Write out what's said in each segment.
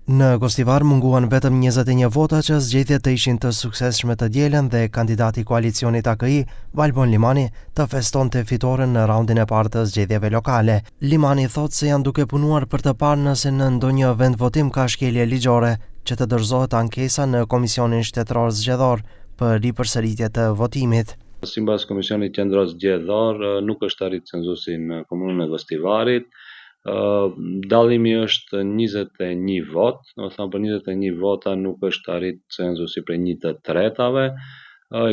Në Gostivar munguan vetëm 21 vota që zgjedhjet të ishin të suksesshme të dielën dhe kandidati i koalicionit AKI, Valbon Limani, të festonte fitoren në raundin e parë të zgjedhjeve lokale. Limani thotë se janë duke punuar për të parë nëse në ndonjë vend votim ka shkelje ligjore, që të dorëzohet ankesa në Komisionin Shtetëror Zgjedhor për ripërsëritje të votimit. Sipas Komisionit Qendror Zgjedhor, nuk është arrit cenzusi në komunën e Gostivarit. Dallimi është 21 vot, domethënë për 21 vota nuk është arrit cenzusi për 1/3.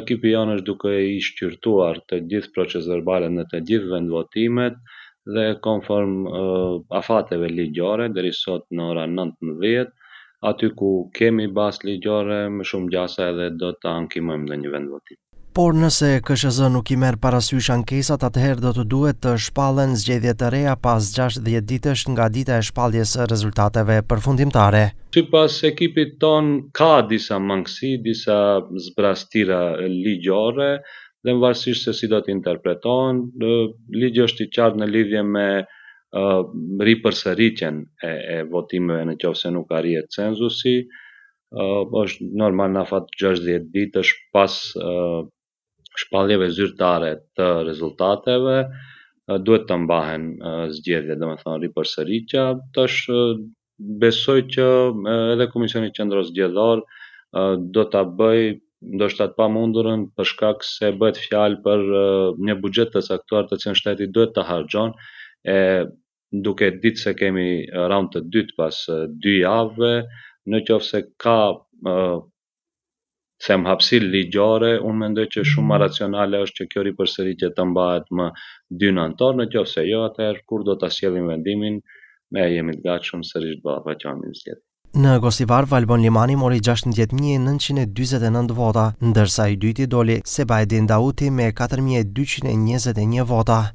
Ekipi jonë është duke i shqyrtuar të gjithë procesverbalet në të gjithë vendvotimet dhe konform afateve ligjore deri sot në ora 19, aty ku kemi bazë ligjore, më shumë gjasa edhe do të ankimojmë në një vendvotim. Por nëse KSZ nuk i merr parasysh ankesat, atëherë do të duhet të shpallen zgjedhje të reja pas 60 ditësh nga dita e shpalljes së rezultateve përfundimtare. Sipas ekipit ton ka disa mangësi, disa zbrastira ligjore dhe varësisht se si do të interpretohen, ligji është i qartë në lidhje me ripërsëritjen e votimeve në qoftë se nuk arrihet cenzusi. Është normal në afat 60 ditësh pas shpalljeve zyrtare të rezultateve, duhet të mbahen zgjedhjet, domethënë ripërsëritja. Tash besoj që edhe Komisioni Qendror Zgjedhor do ta bëj ndoshta të pamundurën për shkak se bëhet fjalë për një buxhet të caktuar të cilën shteti duhet ta harxhon, duke ditë se kemi raund të dytë pas 2 javëve, në qoftë se ka hapësirë ligjore, unë mendoj që shumë racionale është që kjo ripërsëritje të mbahet më 2 nëntor, në qoftë se jo, atëherë kur do ta sjellim vendimin, ne jemi të gatshëm sërish të ballafaqohemi zgjedhjet. Në Gostivar, Valbon Limani mori 16.929 vota, ndërsa i dyti doli Sebaedin Dauti me 4.221 vota.